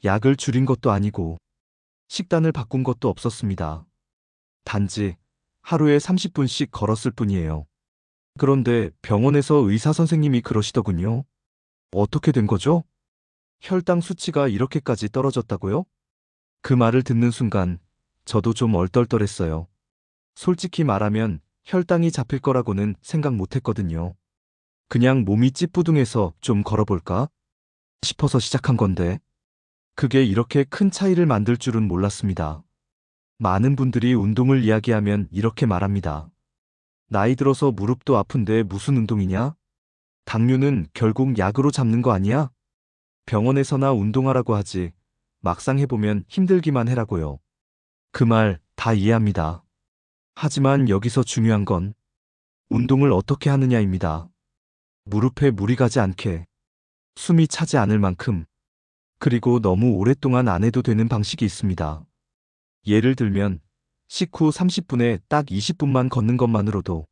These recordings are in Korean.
약을 줄인 것도 아니고 식단을 바꾼 것도 없었습니다. 단지 하루에 30분씩 걸었을 뿐이에요. 그런데 병원에서 의사 선생님이 그러시더군요. 어떻게 된 거죠? 혈당 수치가 이렇게까지 떨어졌다고요? 그 말을 듣는 순간 저도 좀 얼떨떨했어요. 솔직히 말하면 혈당이 잡힐 거라고는 생각 못 했거든요. 그냥 몸이 찌뿌둥해서 좀 걸어볼까 싶어서 시작한 건데 그게 이렇게 큰 차이를 만들 줄은 몰랐습니다. 많은 분들이 운동을 이야기하면 이렇게 말합니다. 나이 들어서 무릎도 아픈데 무슨 운동이냐? 당뇨는 결국 약으로 잡는 거 아니야? 병원에서나 운동하라고 하지. 막상 해보면 힘들기만 해라고요. 그 말 다 이해합니다. 하지만 여기서 중요한 건 운동을 어떻게 하느냐입니다. 무릎에 무리 가지 않게, 숨이 차지 않을 만큼, 그리고 너무 오랫동안 안 해도 되는 방식이 있습니다. 예를 들면 식후 30분에 딱 20분만 걷는 것만으로도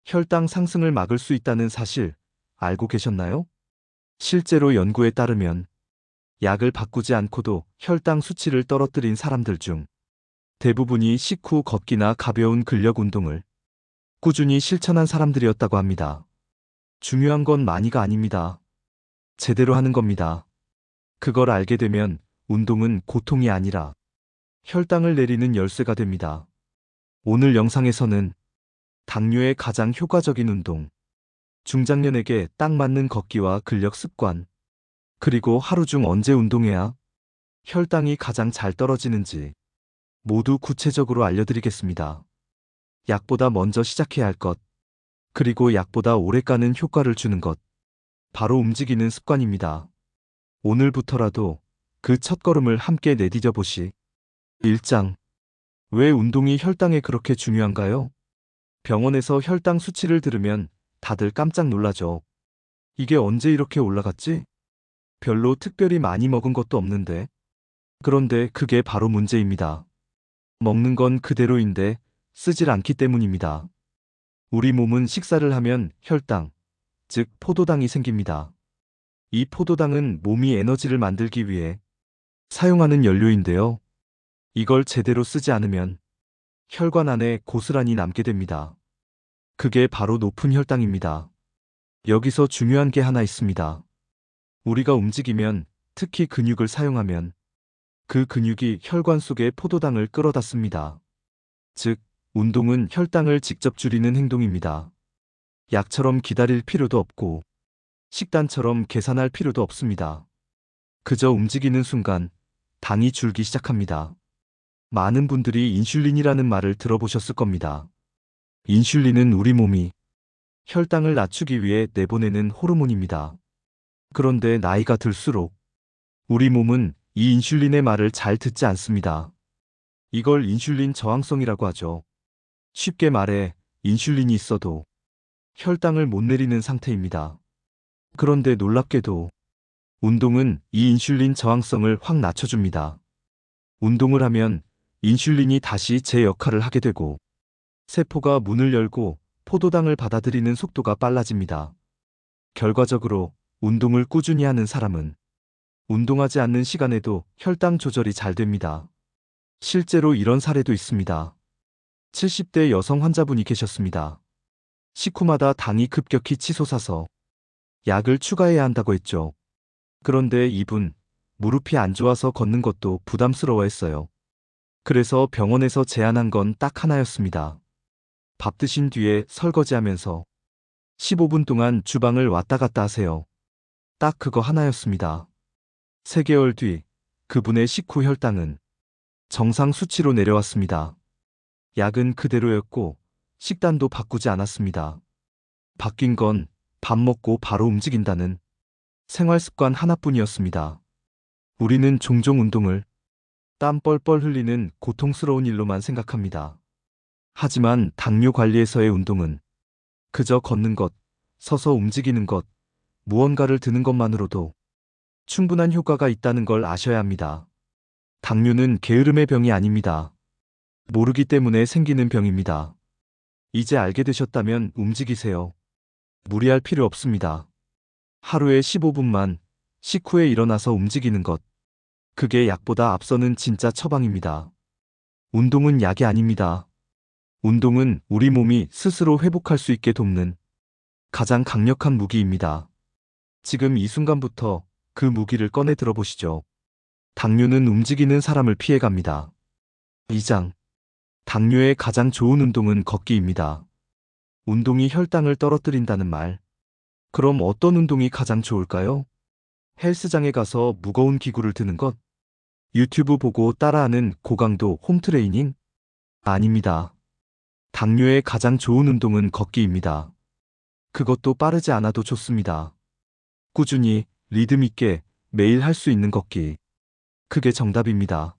혈당 상승을 막을 수 있다는 사실 알고 계셨나요? 실제로 연구에 따르면 약을 바꾸지 않고도 혈당 수치를 떨어뜨린 사람들 중 대부분이 식후 걷기나 가벼운 근력 운동을 꾸준히 실천한 사람들이었다고 합니다. 중요한 건 많이가 아닙니다. 제대로 하는 겁니다. 그걸 알게 되면 운동은 고통이 아니라 혈당을 내리는 열쇠가 됩니다. 오늘 영상에서는 당뇨에 가장 효과적인 운동, 중장년에게 딱 맞는 걷기와 근력 습관, 그리고 하루 중 언제 운동해야 혈당이 가장 잘 떨어지는지 모두 구체적으로 알려드리겠습니다. 약보다 먼저 시작해야 할 것, 그리고 약보다 오래가는 효과를 주는 것, 바로 움직이는 습관입니다. 오늘부터라도 그 첫걸음을 함께 내디뎌 보시. 1장. 왜 운동이 혈당에 그렇게 중요한가요? 병원에서 혈당 수치를 들으면 다들 깜짝 놀라죠. 이게 언제 이렇게 올라갔지? 별로 특별히 많이 먹은 것도 없는데. 그런데 그게 바로 문제입니다. 먹는 건 그대로인데 쓰질 않기 때문입니다. 우리 몸은 식사를 하면 혈당, 즉 포도당이 생깁니다. 이 포도당은 몸이 에너지를 만들기 위해 사용하는 연료인데요. 이걸 제대로 쓰지 않으면 혈관 안에 고스란히 남게 됩니다. 그게 바로 높은 혈당입니다. 여기서 중요한 게 하나 있습니다. 우리가 움직이면, 특히 근육을 사용하면 그 근육이 혈관 속에 포도당을 끌어다 씁니다. 즉, 운동은 혈당을 직접 줄이는 행동입니다. 약처럼 기다릴 필요도 없고 식단처럼 계산할 필요도 없습니다. 그저 움직이는 순간 당이 줄기 시작합니다. 많은 분들이 인슐린이라는 말을 들어보셨을 겁니다. 인슐린은 우리 몸이 혈당을 낮추기 위해 내보내는 호르몬입니다. 그런데 나이가 들수록 우리 몸은 이 인슐린의 말을 잘 듣지 않습니다. 이걸 인슐린 저항성이라고 하죠. 쉽게 말해 인슐린이 있어도 혈당을 못 내리는 상태입니다. 그런데 놀랍게도 운동은 이 인슐린 저항성을 확 낮춰줍니다. 운동을 하면 인슐린이 다시 제 역할을 하게 되고 세포가 문을 열고 포도당을 받아들이는 속도가 빨라집니다. 결과적으로 운동을 꾸준히 하는 사람은 운동하지 않는 시간에도 혈당 조절이 잘 됩니다. 실제로 이런 사례도 있습니다. 70대 여성 환자분이 계셨습니다. 식후마다 당이 급격히 치솟아서 약을 추가해야 한다고 했죠. 그런데 이분, 무릎이 안 좋아서 걷는 것도 부담스러워했어요. 그래서 병원에서 제안한 건 딱 하나였습니다. 밥 드신 뒤에 설거지하면서 15분 동안 주방을 왔다 갔다 하세요. 딱 그거 하나였습니다. 3개월 뒤, 그분의 식후 혈당은 정상 수치로 내려왔습니다. 약은 그대로였고 식단도 바꾸지 않았습니다. 바뀐 건 밥 먹고 바로 움직인다는 생활 습관 하나뿐이었습니다. 우리는 종종 운동을 땀 뻘뻘 흘리는 고통스러운 일로만 생각합니다. 하지만 당뇨 관리에서의 운동은 그저 걷는 것, 서서 움직이는 것, 무언가를 드는 것만으로도 충분한 효과가 있다는 걸 아셔야 합니다. 당뇨는 게으름의 병이 아닙니다. 모르기 때문에 생기는 병입니다. 이제 알게 되셨다면 움직이세요. 무리할 필요 없습니다. 하루에 15분만 식후에 일어나서 움직이는 것. 그게 약보다 앞서는 진짜 처방입니다. 운동은 약이 아닙니다. 운동은 우리 몸이 스스로 회복할 수 있게 돕는 가장 강력한 무기입니다. 지금 이 순간부터 그 무기를 꺼내 들어보시죠. 당뇨는 움직이는 사람을 피해갑니다. 2장. 당뇨의 가장 좋은 운동은 걷기입니다. 운동이 혈당을 떨어뜨린다는 말. 그럼 어떤 운동이 가장 좋을까요? 헬스장에 가서 무거운 기구를 드는 것? 유튜브 보고 따라하는 고강도 홈트레이닝? 아닙니다. 당뇨의 가장 좋은 운동은 걷기입니다. 그것도 빠르지 않아도 좋습니다. 꾸준히, 리듬 있게 매일 할 수 있는 걷기. 그게 정답입니다.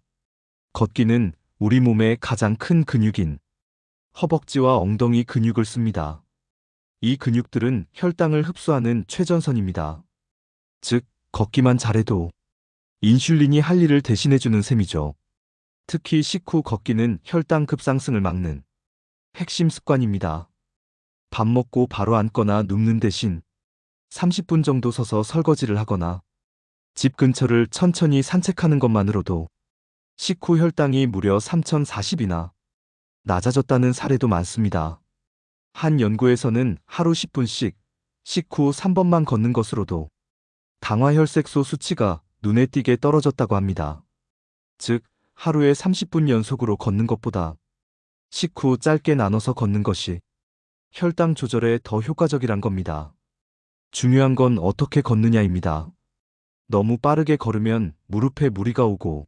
걷기는 우리 몸의 가장 큰 근육인 허벅지와 엉덩이 근육을 씁니다. 이 근육들은 혈당을 흡수하는 최전선입니다. 즉, 걷기만 잘해도 인슐린이 할 일을 대신해주는 셈이죠. 특히 식후 걷기는 혈당 급상승을 막는 핵심 습관입니다. 밥 먹고 바로 앉거나 눕는 대신 30분 정도 서서 설거지를 하거나 집 근처를 천천히 산책하는 것만으로도 식후 혈당이 무려 3040이나 낮아졌다는 사례도 많습니다. 한 연구에서는 하루 10분씩 식후 3번만 걷는 것으로도 당화혈색소 수치가 눈에 띄게 떨어졌다고 합니다. 즉, 하루에 30분 연속으로 걷는 것보다 식후 짧게 나눠서 걷는 것이 혈당 조절에 더 효과적이란 겁니다. 중요한 건 어떻게 걷느냐입니다. 너무 빠르게 걸으면 무릎에 무리가 오고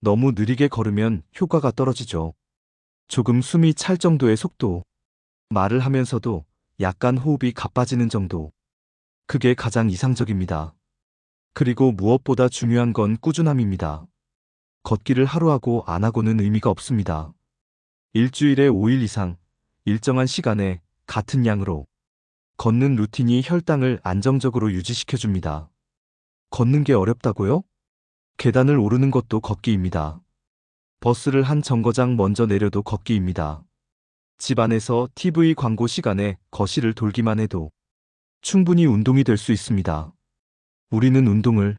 너무 느리게 걸으면 효과가 떨어지죠. 조금 숨이 찰 정도의 속도, 말을 하면서도 약간 호흡이 가빠지는 정도. 그게 가장 이상적입니다. 그리고 무엇보다 중요한 건 꾸준함입니다. 걷기를 하루 하고 안 하고는 의미가 없습니다. 일주일에 5일 이상 일정한 시간에 같은 양으로 걷는 루틴이 혈당을 안정적으로 유지시켜줍니다. 걷는 게 어렵다고요? 계단을 오르는 것도 걷기입니다. 버스를 한 정거장 먼저 내려도 걷기입니다. 집 안에서 TV 광고 시간에 거실을 돌기만 해도 충분히 운동이 될 수 있습니다. 우리는 운동을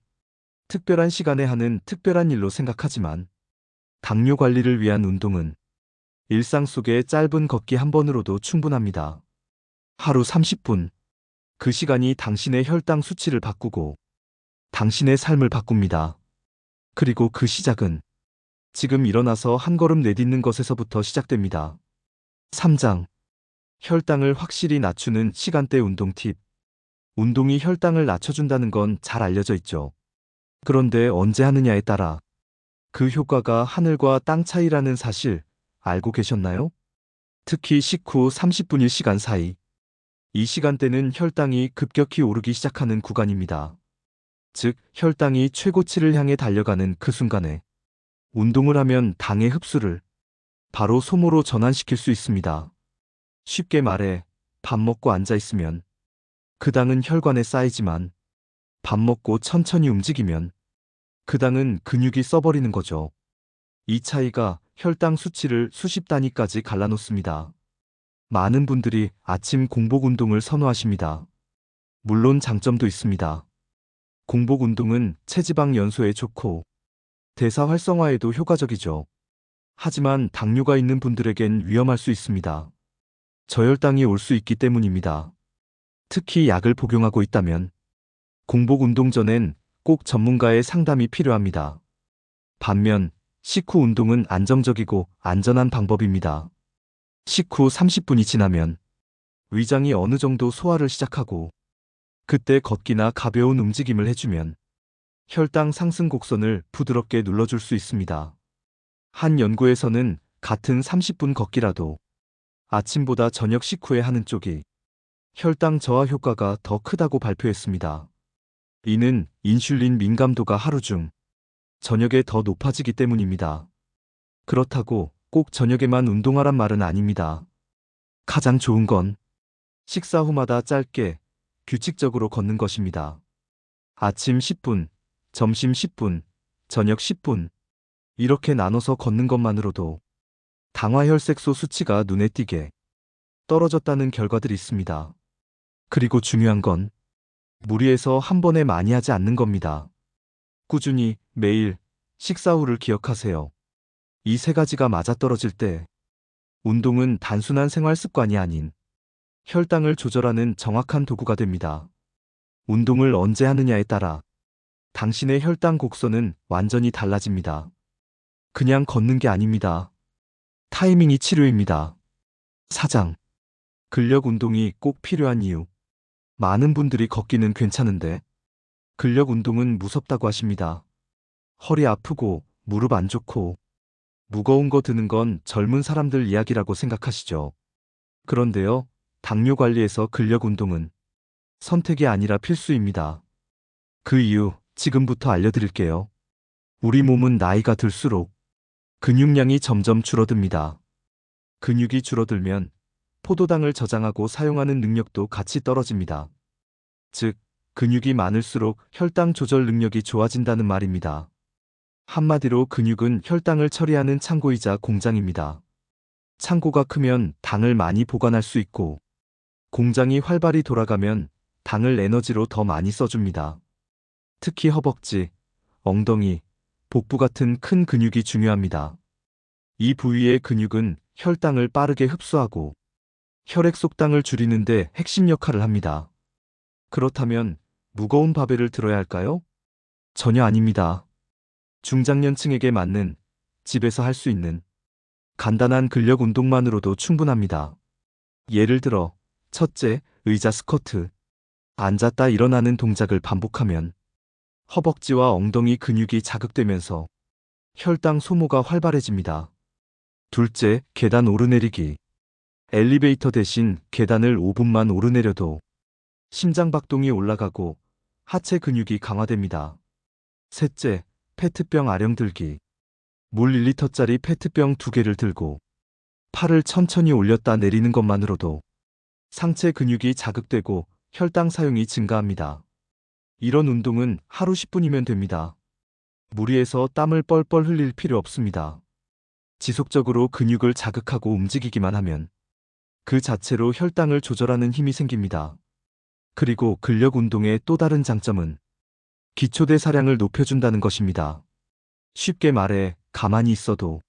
특별한 시간에 하는 특별한 일로 생각하지만 당뇨 관리를 위한 운동은 일상 속의 짧은 걷기 한 번으로도 충분합니다. 하루 30분. 그 시간이 당신의 혈당 수치를 바꾸고 당신의 삶을 바꿉니다. 그리고 그 시작은 지금 일어나서 한 걸음 내딛는 것에서부터 시작됩니다. 3장. 혈당을 확실히 낮추는 시간대 운동 팁. 운동이 혈당을 낮춰준다는 건 잘 알려져 있죠. 그런데 언제 하느냐에 따라 그 효과가 하늘과 땅 차이라는 사실 알고 계셨나요? 특히 식후 30분일 시간 사이. 이 시간대는 혈당이 급격히 오르기 시작하는 구간입니다. 즉, 혈당이 최고치를 향해 달려가는 그 순간에 운동을 하면 당의 흡수를 바로 소모로 전환시킬 수 있습니다. 쉽게 말해, 밥 먹고 앉아 있으면 그 당은 혈관에 쌓이지만 밥 먹고 천천히 움직이면 그 당은 근육이 써버리는 거죠. 이 차이가 혈당 수치를 수십 단위까지 갈라놓습니다. 많은 분들이 아침 공복 운동을 선호하십니다. 물론 장점도 있습니다. 공복 운동은 체지방 연소에 좋고 대사 활성화에도 효과적이죠. 하지만 당뇨가 있는 분들에겐 위험할 수 있습니다. 저혈당이 올 수 있기 때문입니다. 특히 약을 복용하고 있다면 공복 운동 전엔 꼭 전문가의 상담이 필요합니다. 반면 식후 운동은 안정적이고 안전한 방법입니다. 식후 30분이 지나면 위장이 어느 정도 소화를 시작하고 그때 걷기나 가벼운 움직임을 해주면 혈당 상승 곡선을 부드럽게 눌러줄 수 있습니다. 한 연구에서는 같은 30분 걷기라도 아침보다 저녁 식후에 하는 쪽이 혈당 저하 효과가 더 크다고 발표했습니다. 이는 인슐린 민감도가 하루 중 저녁에 더 높아지기 때문입니다. 그렇다고 꼭 저녁에만 운동하란 말은 아닙니다. 가장 좋은 건 식사 후마다 짧게 규칙적으로 걷는 것입니다. 아침 10분, 점심 10분, 저녁 10분 이렇게 나눠서 걷는 것만으로도 당화혈색소 수치가 눈에 띄게 떨어졌다는 결과들이 있습니다. 그리고 중요한 건 무리해서 한 번에 많이 하지 않는 겁니다. 꾸준히 매일 식사 후를 기억하세요. 이 세 가지가 맞아떨어질 때 운동은 단순한 생활 습관이 아닌 혈당을 조절하는 정확한 도구가 됩니다. 운동을 언제 하느냐에 따라 당신의 혈당 곡선은 완전히 달라집니다. 그냥 걷는 게 아닙니다. 타이밍이 치료입니다. 사장. 근력 운동이 꼭 필요한 이유. 많은 분들이 걷기는 괜찮은데 근력 운동은 무섭다고 하십니다. 허리 아프고 무릎 안 좋고 무거운 거 드는 건 젊은 사람들 이야기라고 생각하시죠. 그런데요, 당뇨 관리에서 근력 운동은 선택이 아니라 필수입니다. 그 이유 지금부터 알려드릴게요. 우리 몸은 나이가 들수록 근육량이 점점 줄어듭니다. 근육이 줄어들면 포도당을 저장하고 사용하는 능력도 같이 떨어집니다. 즉, 근육이 많을수록 혈당 조절 능력이 좋아진다는 말입니다. 한마디로 근육은 혈당을 처리하는 창고이자 공장입니다. 창고가 크면 당을 많이 보관할 수 있고, 공장이 활발히 돌아가면 당을 에너지로 더 많이 써줍니다. 특히 허벅지, 엉덩이, 복부 같은 큰 근육이 중요합니다. 이 부위의 근육은 혈당을 빠르게 흡수하고 혈액 속당을 줄이는데 핵심 역할을 합니다. 그렇다면 무거운 바벨을 들어야 할까요? 전혀 아닙니다. 중장년층에게 맞는 집에서 할 수 있는 간단한 근력 운동만으로도 충분합니다. 예를 들어, 첫째, 의자 스쿼트. 앉았다 일어나는 동작을 반복하면 허벅지와 엉덩이 근육이 자극되면서 혈당 소모가 활발해집니다. 둘째, 계단 오르내리기. 엘리베이터 대신 계단을 5분만 오르내려도 심장박동이 올라가고 하체 근육이 강화됩니다. 셋째, 페트병 아령 들기. 물 1리터짜리 페트병 2개를 들고 팔을 천천히 올렸다 내리는 것만으로도 상체 근육이 자극되고 혈당 사용이 증가합니다. 이런 운동은 하루 10분이면 됩니다. 무리해서 땀을 뻘뻘 흘릴 필요 없습니다. 지속적으로 근육을 자극하고 움직이기만 하면 그 자체로 혈당을 조절하는 힘이 생깁니다. 그리고 근력 운동의 또 다른 장점은 기초대사량을 높여준다는 것입니다. 쉽게 말해 가만히 있어도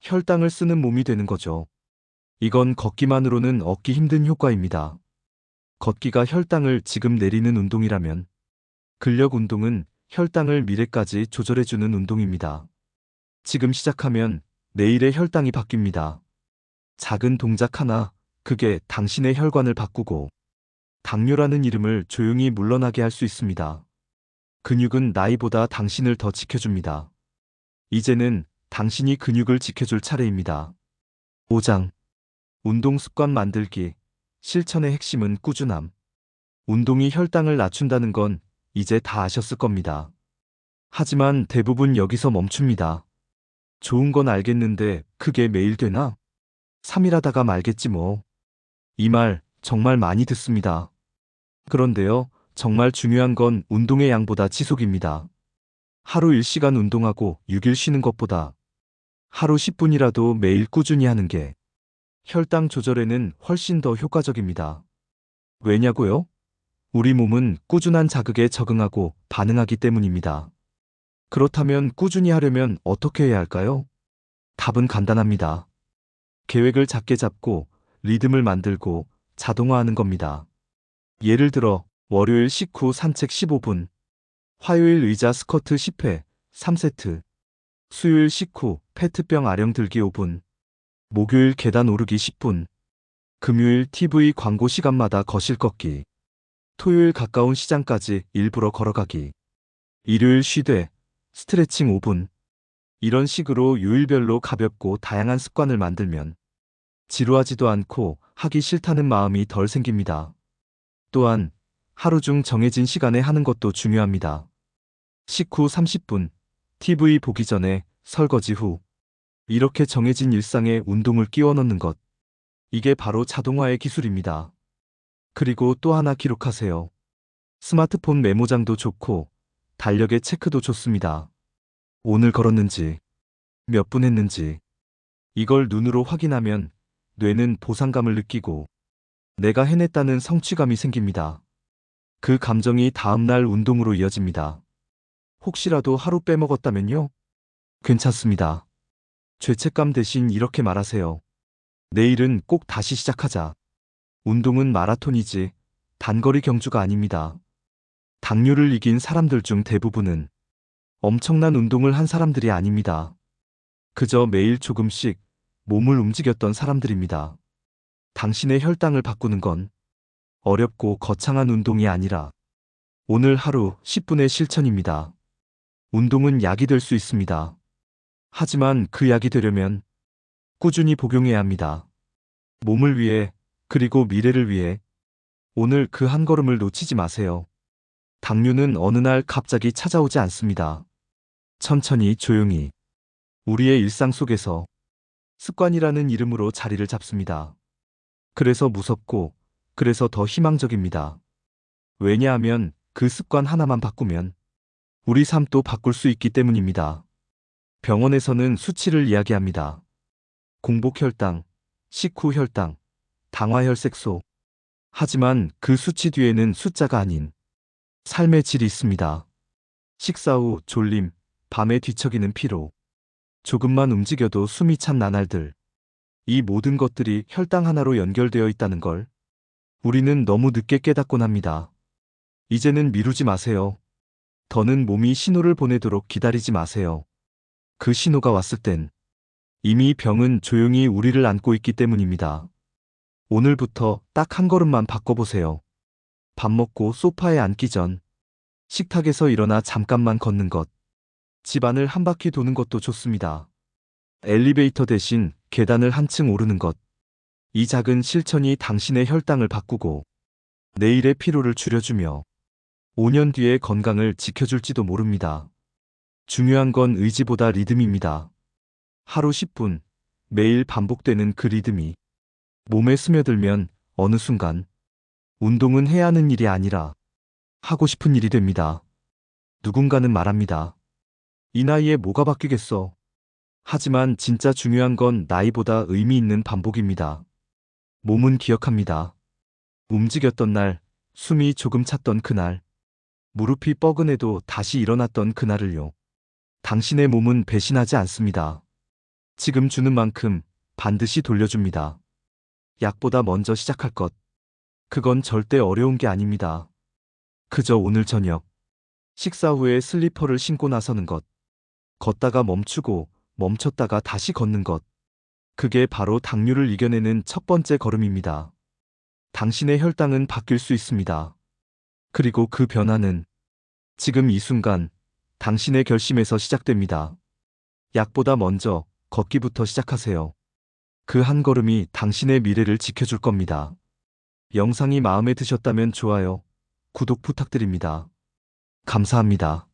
혈당을 쓰는 몸이 되는 거죠. 이건 걷기만으로는 얻기 힘든 효과입니다. 걷기가 혈당을 지금 내리는 운동이라면 근력 운동은 혈당을 미래까지 조절해주는 운동입니다. 지금 시작하면 내일의 혈당이 바뀝니다. 작은 동작 하나, 그게 당신의 혈관을 바꾸고 당뇨라는 이름을 조용히 물러나게 할 수 있습니다. 근육은 나이보다 당신을 더 지켜줍니다. 이제는 당신이 근육을 지켜줄 차례입니다. 5장. 운동 습관 만들기. 실천의 핵심은 꾸준함. 운동이 혈당을 낮춘다는 건 이제 다 아셨을 겁니다. 하지만 대부분 여기서 멈춥니다. 좋은 건 알겠는데 그게 매일 되나? 3일 하다가 말겠지 뭐. 이 말 정말 많이 듣습니다. 그런데요, 정말 중요한 건 운동의 양보다 지속입니다. 하루 1시간 운동하고 6일 쉬는 것보다 하루 10분이라도 매일 꾸준히 하는 게 혈당 조절에는 훨씬 더 효과적입니다. 왜냐고요? 우리 몸은 꾸준한 자극에 적응하고 반응하기 때문입니다. 그렇다면 꾸준히 하려면 어떻게 해야 할까요? 답은 간단합니다. 계획을 작게 잡고 리듬을 만들고 자동화하는 겁니다. 예를 들어 월요일 식후 산책 15분, 화요일 의자 스쿼트 10회, 3세트, 수요일 식후 페트병 아령 들기 5분, 목요일 계단 오르기 10분, 금요일 TV 광고 시간마다 거실 걷기, 토요일 가까운 시장까지 일부러 걸어가기, 일요일 쉬되 스트레칭 5분. 이런 식으로 요일별로 가볍고 다양한 습관을 만들면 지루하지도 않고 하기 싫다는 마음이 덜 생깁니다. 또한 하루 중 정해진 시간에 하는 것도 중요합니다. 식후 30분, TV 보기 전에, 설거지 후. 이렇게 정해진 일상에 운동을 끼워 넣는 것. 이게 바로 자동화의 기술입니다. 그리고 또 하나 기록하세요. 스마트폰 메모장도 좋고 달력의 체크도 좋습니다. 오늘 걸었는지, 몇 분 했는지. 이걸 눈으로 확인하면 뇌는 보상감을 느끼고 내가 해냈다는 성취감이 생깁니다. 그 감정이 다음날 운동으로 이어집니다. 혹시라도 하루 빼먹었다면요? 괜찮습니다. 죄책감 대신 이렇게 말하세요. 내일은 꼭 다시 시작하자. 운동은 마라톤이지 단거리 경주가 아닙니다. 당뇨를 이긴 사람들 중 대부분은 엄청난 운동을 한 사람들이 아닙니다. 그저 매일 조금씩 몸을 움직였던 사람들입니다. 당신의 혈당을 바꾸는 건 어렵고 거창한 운동이 아니라 오늘 하루 10분의 실천입니다. 운동은 약이 될 수 있습니다. 하지만 그 약이 되려면 꾸준히 복용해야 합니다. 몸을 위해, 그리고 미래를 위해 오늘 그 한 걸음을 놓치지 마세요. 당뇨는 어느 날 갑자기 찾아오지 않습니다. 천천히 조용히 우리의 일상 속에서 습관이라는 이름으로 자리를 잡습니다. 그래서 무섭고, 그래서 더 희망적입니다. 왜냐하면 그 습관 하나만 바꾸면 우리 삶도 바꿀 수 있기 때문입니다. 병원에서는 수치를 이야기합니다. 공복혈당, 식후혈당, 당화혈색소. 하지만 그 수치 뒤에는 숫자가 아닌 삶의 질이 있습니다. 식사 후 졸림, 밤에 뒤척이는 피로, 조금만 움직여도 숨이 찬 나날들. 이 모든 것들이 혈당 하나로 연결되어 있다는 걸 우리는 너무 늦게 깨닫곤 합니다. 이제는 미루지 마세요. 더는 몸이 신호를 보내도록 기다리지 마세요. 그 신호가 왔을 땐 이미 병은 조용히 우리를 안고 있기 때문입니다. 오늘부터 딱 한 걸음만 바꿔보세요. 밥 먹고 소파에 앉기 전 식탁에서 일어나 잠깐만 걷는 것. 집안을 한 바퀴 도는 것도 좋습니다. 엘리베이터 대신 계단을 한층 오르는 것. 이 작은 실천이 당신의 혈당을 바꾸고 내일의 피로를 줄여주며 5년 뒤의 건강을 지켜줄지도 모릅니다. 중요한 건 의지보다 리듬입니다. 하루 10분, 매일 반복되는 그 리듬이 몸에 스며들면 어느 순간 운동은 해야 하는 일이 아니라 하고 싶은 일이 됩니다. 누군가는 말합니다. 이 나이에 뭐가 바뀌겠어. 하지만 진짜 중요한 건 나이보다 의미 있는 반복입니다. 몸은 기억합니다. 움직였던 날, 숨이 조금 찼던 그날, 무릎이 뻐근해도 다시 일어났던 그날을요. 당신의 몸은 배신하지 않습니다. 지금 주는 만큼 반드시 돌려줍니다. 약보다 먼저 시작할 것. 그건 절대 어려운 게 아닙니다. 그저 오늘 저녁, 식사 후에 슬리퍼를 신고 나서는 것. 걷다가 멈추고 멈췄다가 다시 걷는 것. 그게 바로 당뇨를 이겨내는 첫 번째 걸음입니다. 당신의 혈당은 바뀔 수 있습니다. 그리고 그 변화는 지금 이 순간 당신의 결심에서 시작됩니다. 약보다 먼저 걷기부터 시작하세요. 그 한 걸음이 당신의 미래를 지켜줄 겁니다. 영상이 마음에 드셨다면 좋아요, 구독 부탁드립니다. 감사합니다.